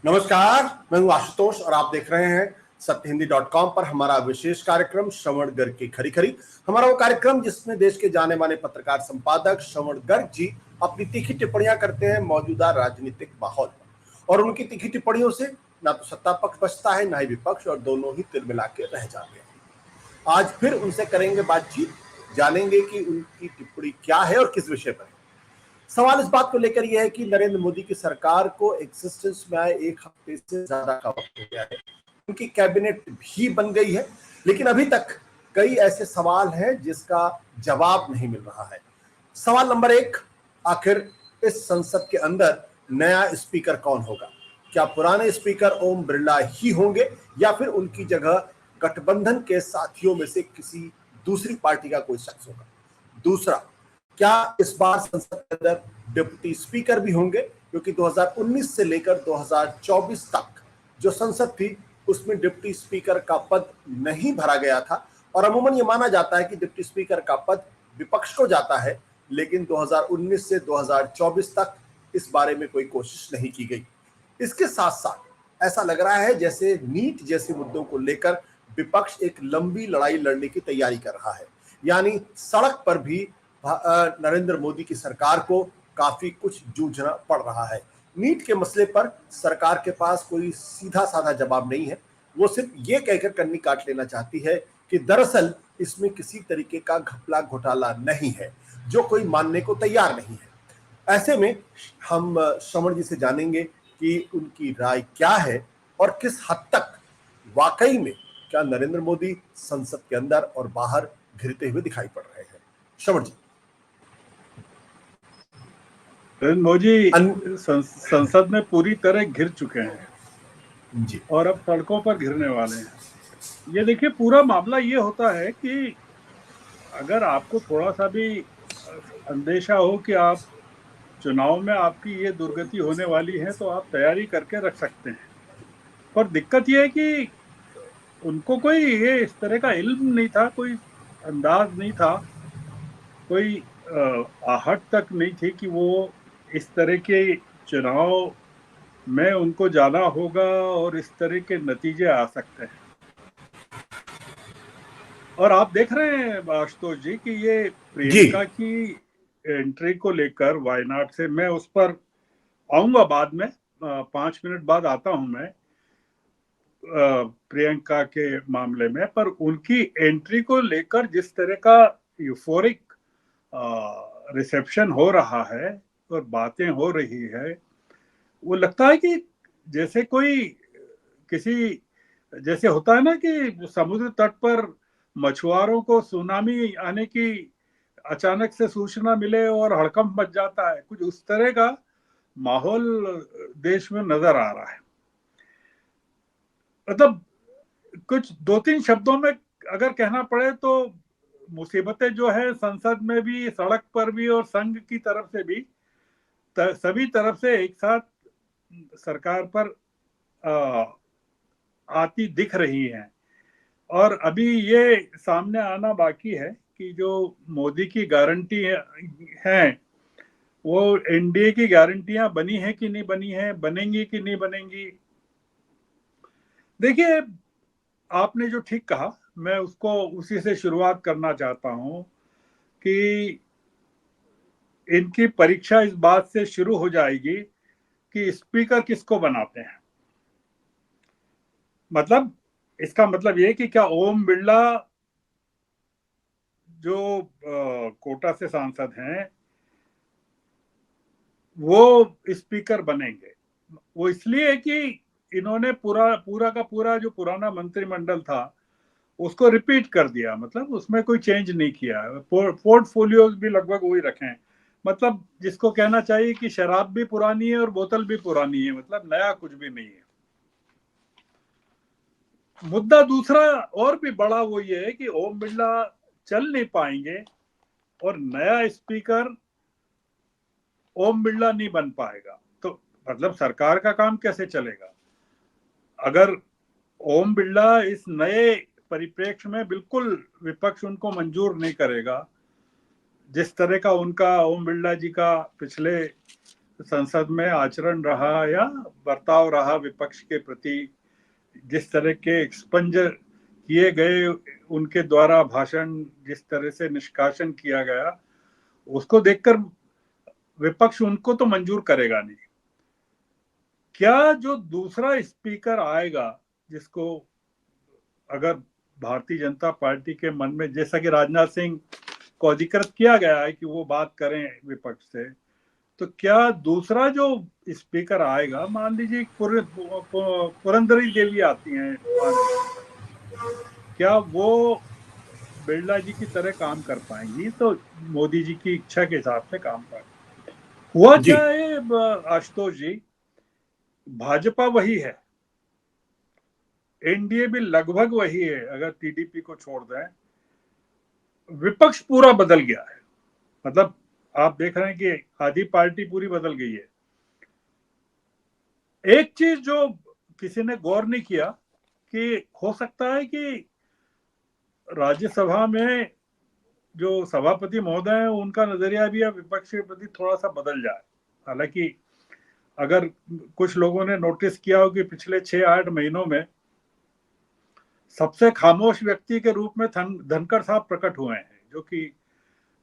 नमस्कार, मैं हूं आशुतोष और आप देख रहे हैं सत्यहिंदी.com पर हमारा विशेष कार्यक्रम श्रवण गर्ग की खरी खरी। हमारा वो कार्यक्रम जिसमें देश के जाने माने पत्रकार संपादक श्रवण गर्ग जी अपनी तीखी टिप्पणियां करते हैं मौजूदा राजनीतिक माहौल पर, और उनकी तीखी टिप्पणियों से ना तो सत्ता पक्ष बचता है, ना ही विपक्ष, और दोनों ही तिलमिला के रह जाते हैं। आज फिर उनसे करेंगे बातचीत, जानेंगे कि उनकी टिप्पणी क्या है और किस विषय पर है। सवाल इस बात को लेकर यह है कि नरेंद्र मोदी की सरकार को एग्जिस्टेंस में आए एक हफ्ते से ज्यादा का वक्त हो गया है। उनकी कैबिनेट भी बन गई है, लेकिन अभी तक कई ऐसे सवाल हैं जिसका जवाब नहीं मिल रहा है। सवाल नंबर 1, आखिर इस संसद के अंदर नया स्पीकर कौन होगा? क्या पुराने स्पीकर ओम बिरला ही होंगे या फिर उनकी जगह गठबंधन के साथियों में से किसी दूसरी पार्टी का कोई शख्स होगा? दूसरा, क्या इस बार संसद के अंदर डिप्टी स्पीकर भी होंगे? क्योंकि 2019 से लेकर 2024 तक जो संसद थी उसमें डिप्टी स्पीकर का पद नहीं भरा गया था, और अमूमन ये माना जाता है कि डिप्टी स्पीकर का पद विपक्ष को जाता है, लेकिन 2019 से 2024 तक इस बारे में कोई कोशिश नहीं की गई। इसके साथ साथ ऐसा लग रहा है जैसे नीट जैसे मुद्दों को लेकर विपक्ष एक लंबी लड़ाई लड़ने की तैयारी कर रहा है, यानी सड़क पर भी नरेंद्र मोदी की सरकार को काफी कुछ जूझना पड़ रहा है। नीट के मसले पर सरकार के पास कोई सीधा साधा जवाब नहीं है। वो सिर्फ ये कहकर कन्नी काट लेना चाहती है कि दरअसल इसमें किसी तरीके का घपला घोटाला नहीं है, जो कोई मानने को तैयार नहीं है। ऐसे में हम श्रवण जी से जानेंगे कि उनकी राय क्या है और किस हद तक वाकई में क्या नरेंद्र मोदी संसद के अंदर और बाहर घिरते हुए दिखाई पड़ रहे हैं। श्रवण जी। नरेंद्र मोदी संसद में पूरी तरह घिर चुके हैं जी। और अब सड़कों पर घिरने वाले हैं। ये देखिए, पूरा मामला ये होता है कि अगर आपको थोड़ा सा भी अंदेशा हो कि आप चुनाव में आपकी ये दुर्गति होने वाली है तो आप तैयारी करके रख सकते हैं। पर दिक्कत ये है कि उनको कोई ये इस तरह का इल्म नहीं था, कोई अंदाज नहीं था, कोई आहट तक नहीं थी कि वो इस तरह के चुनाव में उनको जाना होगा और इस तरह के नतीजे आ सकते हैं। और आप देख रहे हैं आशुतोष जी कि ये प्रियंका की एंट्री को लेकर वायनाड से, मैं उस पर आऊंगा बाद में, 5 मिनट बाद आता हूं मैं प्रियंका के मामले में। पर उनकी एंट्री को लेकर जिस तरह का यूफोरिक रिसेप्शन हो रहा है और बातें हो रही है, वो लगता है कि जैसे कोई किसी, जैसे होता है ना कि समुद्र तट पर मछुआरों को सुनामी आने की अचानक से सूचना मिले और हड़कंप मच जाता है, कुछ उस तरह का माहौल देश में नजर आ रहा है। मतलब कुछ 2-3 शब्दों में अगर कहना पड़े तो मुसीबतें जो है संसद में भी, सड़क पर भी और संघ की तरफ से भी, सभी तरफ से एक साथ सरकार पर आती दिख रही हैं। और अभी ये सामने आना बाकी है कि जो मोदी की गारंटी हैं वो एनडीए की गारंटियां बनी है कि नहीं बनी है, बनेंगी कि नहीं बनेंगी। देखिए, आपने जो ठीक कहा, मैं उसको उसी से शुरुआत करना चाहता हूं कि इनकी परीक्षा इस बात से शुरू हो जाएगी कि स्पीकर किसको बनाते हैं। मतलब इसका मतलब ये कि क्या ओम बिरला जो कोटा से सांसद हैं वो स्पीकर बनेंगे? वो इसलिए कि इन्होंने पूरा का पूरा जो पुराना मंत्रिमंडल था उसको रिपीट कर दिया, मतलब उसमें कोई चेंज नहीं किया। पोर्टफोलियोज भी लगभग वही रखे हैं। मतलब जिसको कहना चाहिए कि शराब भी पुरानी है और बोतल भी पुरानी है, मतलब नया कुछ भी नहीं है। मुद्दा दूसरा और भी बड़ा वो ये है कि ओम बिरला चल नहीं पाएंगे और नया स्पीकर ओम बिरला नहीं बन पाएगा, तो मतलब सरकार का काम कैसे चलेगा? अगर ओम बिरला इस नए परिप्रेक्ष्य में, बिल्कुल विपक्ष उनको मंजूर नहीं करेगा, जिस तरह का उनका ओम बिरला जी का पिछले संसद में आचरण रहा या बर्ताव रहा विपक्ष के प्रति, जिस तरह के एक्सपंज किए गए, उनके द्वारा भाषण जिस तरह से निष्कासन किया गया, उसको देखकर विपक्ष उनको तो मंजूर करेगा नहीं। क्या जो दूसरा स्पीकर आएगा, जिसको अगर भारतीय जनता पार्टी के मन में, जैसा कि राजनाथ सिंह को अधिकृत किया गया है कि वो बात करें विपक्ष से, तो क्या दूसरा जो स्पीकर आएगा, मान लीजिए पुरंदरी देवी आती हैं, क्या वो बिरला जी की तरह काम कर पाएंगी? तो मोदी जी की इच्छा के हिसाब से काम कर हुआ जी क्या है आशुतोष जी, भाजपा वही है, एनडीए भी लगभग वही है, अगर टीडीपी को छोड़ दें। विपक्ष पूरा बदल गया है, मतलब आप देख रहे हैं कि आधी पार्टी पूरी बदल गई है। एक चीज जो किसी ने गौर नहीं किया कि हो सकता है कि राज्यसभा में जो सभापति महोदय हैं, उनका नजरिया भी अब विपक्ष के प्रति थोड़ा सा बदल जाए। हालांकि अगर कुछ लोगों ने नोटिस किया हो कि पिछले 6-8 महीनों में सबसे खामोश व्यक्ति के रूप में धनखड़ साहब प्रकट हुए हैं, जो कि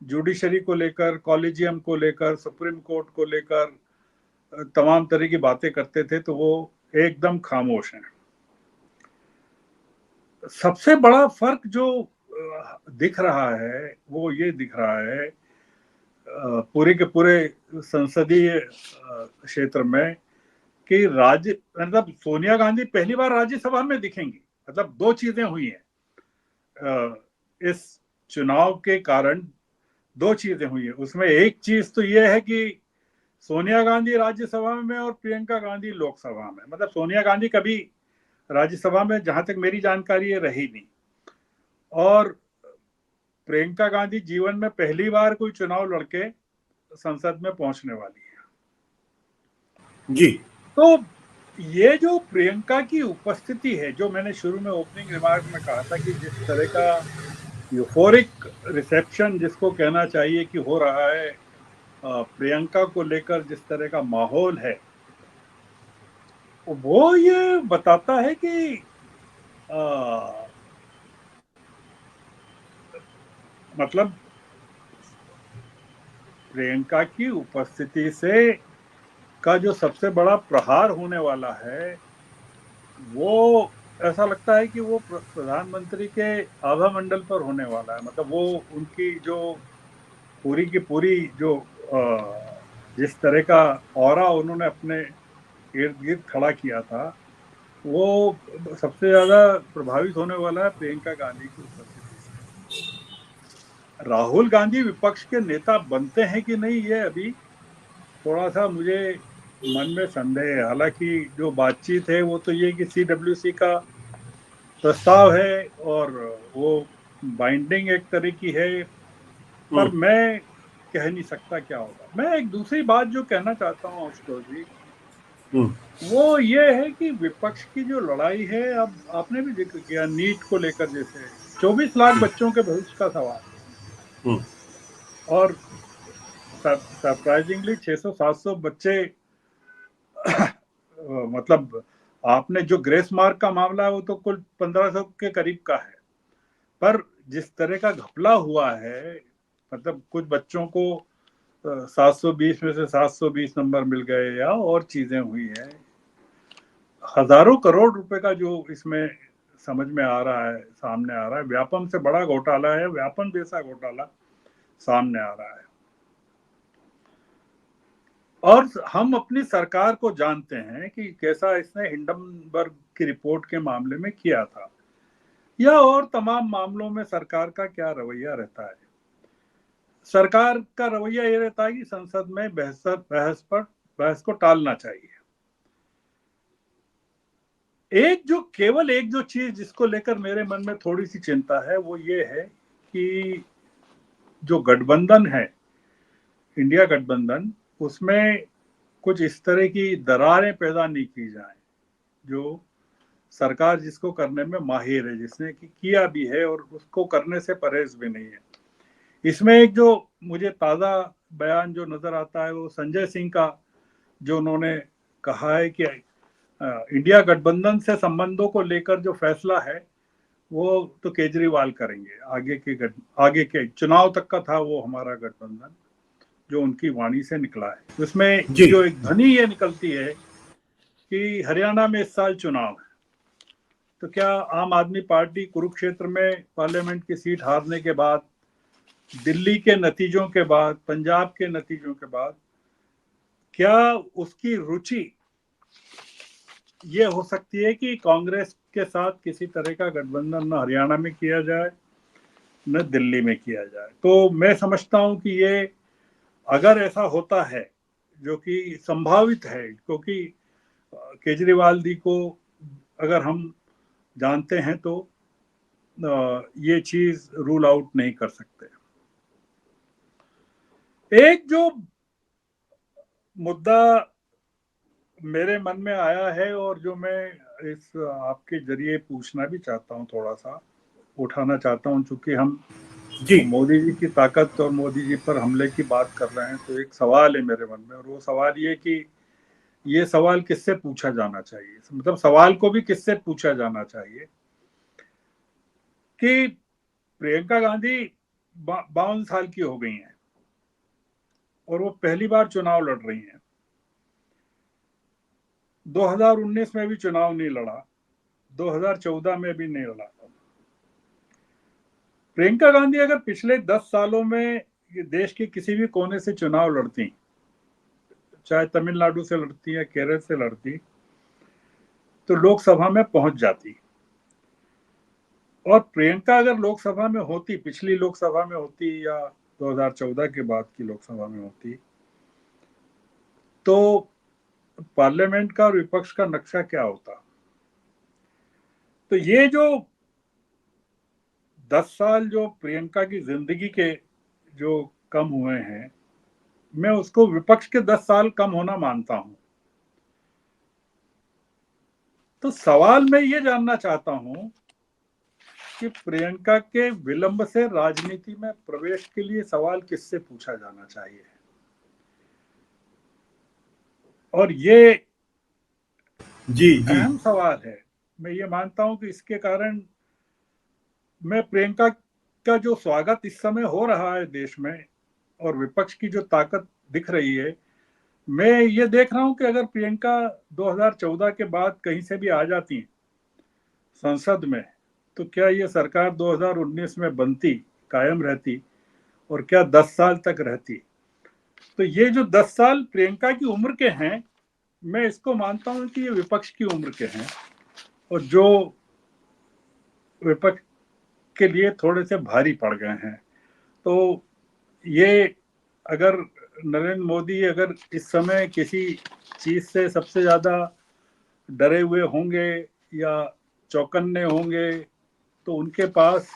जुडिशरी को लेकर, कॉलेजियम को लेकर, सुप्रीम कोर्ट को लेकर तमाम तरह की बातें करते थे, तो वो एकदम खामोश हैं। सबसे बड़ा फर्क जो दिख रहा है वो ये दिख रहा है पूरे के पूरे संसदीय क्षेत्र में कि मतलब सोनिया गांधी पहली बार राज्यसभा में दिखेंगी। मतलब दो चीजें हुई हैं इस चुनाव के कारण, दो चीजें हुई हैं। उसमें एक चीज तो ये है कि सोनिया गांधी राज्यसभा में और प्रियंका गांधी लोकसभा में। मतलब सोनिया गांधी कभी राज्यसभा में, जहां तक मेरी जानकारी है, रही नहीं, और प्रियंका गांधी जीवन में पहली बार कोई चुनाव लड़के संसद में पहुंचने वाली है। जी तो ये जो प्रियंका की उपस्थिति है, जो मैंने शुरू में ओपनिंग रिमार्क में कहा था कि जिस तरह का यूफोरिक रिसेप्शन जिसको कहना चाहिए कि हो रहा है प्रियंका को लेकर, जिस तरह का माहौल है, वो ये बताता है कि मतलब प्रियंका की उपस्थिति से का जो सबसे बड़ा प्रहार होने वाला है, वो ऐसा लगता है कि वो प्रधानमंत्री के आभा मंडल पर होने वाला है। मतलब वो उनकी जो पूरी की पूरी जो जिस तरह का ऑरा उन्होंने अपने इर्द गिर्द खड़ा किया था, वो सबसे ज्यादा प्रभावित होने वाला है प्रियंका गांधी की उपस्थिति से। राहुल गांधी विपक्ष के नेता बनते हैं कि नहीं, ये अभी थोड़ा सा मुझे मन में संदेह है। हालांकि जो बातचीत है वो तो ये कि सीडब्ल्यूसी का प्रस्ताव है और वो बाइंडिंग एक तरह की है, पर मैं कह नहीं सकता क्या होगा। मैं एक दूसरी बात जो कहना चाहता हूँ आशुतोष जी, वो ये है कि विपक्ष की जो लड़ाई है, अब आपने भी जिक्र किया नीट को लेकर, जैसे 24 लाख बच्चों के भविष्य का सवाल, और सरप्राइजिंगली 600-700 बच्चे मतलब आपने जो ग्रेस मार्क का मामला है वो तो कुल 1500 के करीब का है, पर जिस तरह का घपला हुआ है, मतलब कुछ बच्चों को 720 में से 720 नंबर मिल गए या और चीजें हुई हैं, हजारों करोड़ रुपए का जो इसमें समझ में आ रहा है, सामने आ रहा है, व्यापम से बड़ा घोटाला है, व्यापम जैसा घोटाला सामने आ रहा है। और हम अपनी सरकार को जानते हैं कि कैसा इसने हिंडनबर्ग की रिपोर्ट के मामले में किया था, या और तमाम मामलों में सरकार का क्या रवैया रहता है। सरकार का रवैया ये रहता है कि संसद में बहस को टालना चाहिए। केवल एक जो चीज जिसको लेकर मेरे मन में थोड़ी सी चिंता है, वो ये है कि जो गठबंधन है, इंडिया गठबंधन, उसमें कुछ इस तरह की दरारें पैदा नहीं की जाए जो सरकार जिसको करने में माहिर है, जिसने किया भी है और उसको करने से परहेज भी नहीं है। इसमें एक जो मुझे ताजा बयान जो नजर आता है वो संजय सिंह का जो उन्होंने कहा है कि इंडिया गठबंधन से संबंधों को लेकर जो फैसला है वो तो केजरीवाल करेंगे, आगे के चुनाव तक का था वो हमारा गठबंधन, जो उनकी वाणी से निकला है। उसमें जी जो एक ध्वनि ये निकलती है कि हरियाणा में इस साल चुनाव है, तो क्या आम आदमी पार्टी कुरुक्षेत्र में पार्लियामेंट की सीट हारने के बाद, दिल्ली के नतीजों के बाद, पंजाब के नतीजों के बाद, क्या उसकी रुचि ये हो सकती है कि कांग्रेस के साथ किसी तरह का गठबंधन न हरियाणा में किया जाए न दिल्ली में किया जाए? तो मैं समझता हूं कि ये अगर ऐसा होता है, जो कि संभावित है, क्योंकि केजरीवाल जी को अगर हम जानते हैं तो ये चीज रूल आउट नहीं कर सकते। एक जो मुद्दा मेरे मन में आया है और जो मैं इस आपके जरिए पूछना भी चाहता हूं, थोड़ा सा उठाना चाहता हूं, चूंकि हम जी मोदी जी की ताकत और मोदी जी पर हमले की बात कर रहे हैं, तो एक सवाल है मेरे मन में, और वो सवाल ये कि ये सवाल किससे पूछा जाना चाहिए, मतलब सवाल को भी किससे पूछा जाना चाहिए कि प्रियंका गांधी 52 साल की हो गई हैं और वो पहली बार चुनाव लड़ रही हैं। 2019 में भी चुनाव नहीं लड़ा, 2014 में भी नहीं लड़ा। प्रियंका गांधी अगर पिछले 10 सालों में देश के किसी भी कोने से चुनाव लड़ती, चाहे तमिलनाडु से लड़ती या केरल से लड़ती, तो लोकसभा में पहुंच जाती। और प्रियंका अगर लोकसभा में होती, पिछली लोकसभा में होती या 2014 के बाद की लोकसभा में होती, तो पार्लियामेंट का और विपक्ष का नक्शा क्या होता? तो ये जो 10 साल जो प्रियंका की जिंदगी के जो कम हुए हैं, मैं उसको विपक्ष के 10 साल कम होना मानता हूं। तो सवाल मैं ये जानना चाहता हूं कि प्रियंका के विलंब से राजनीति में प्रवेश के लिए सवाल किससे पूछा जाना चाहिए? और ये जी जी अहम सवाल है। मैं ये मानता हूं कि इसके कारण मैं प्रियंका का जो स्वागत इस समय हो रहा है देश में और विपक्ष की जो ताकत दिख रही है, मैं ये देख रहा हूं कि अगर प्रियंका 2014 के बाद कहीं से भी आ जाती संसद में, तो क्या ये सरकार 2019 में बनती, कायम रहती, और क्या 10 साल तक रहती? तो ये जो 10 साल प्रियंका की उम्र के हैं, मैं इसको मानता हूं कि ये विपक्ष की उम्र के हैं, और जो विपक्ष के लिए थोड़े से भारी पड़ गए हैं। तो ये अगर नरेंद्र मोदी अगर इस समय किसी चीज से सबसे ज्यादा डरे हुए होंगे या चौकन्ने होंगे, तो उनके पास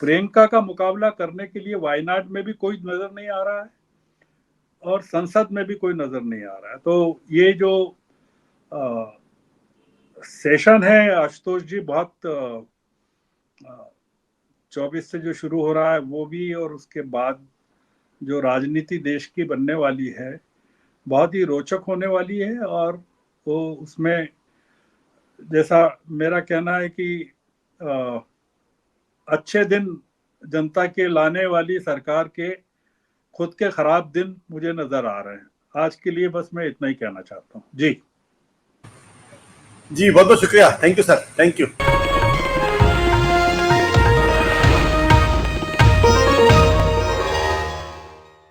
प्रियंका का मुकाबला करने के लिए वायनाड में भी कोई नजर नहीं आ रहा है और संसद में भी कोई नजर नहीं आ रहा है। तो ये जो सेशन है आशुतोष जी, बहुत 24 से जो शुरू हो रहा है वो भी, और उसके बाद जो राजनीति देश की बनने वाली है, बहुत ही रोचक होने वाली है। और वो उसमें जैसा मेरा कहना है कि अच्छे दिन जनता के लाने वाली सरकार के खुद के खराब दिन मुझे नजर आ रहे हैं। आज के लिए बस मैं इतना ही कहना चाहता हूँ। जी जी, बहुत बहुत शुक्रिया। Thank you sir, thank you.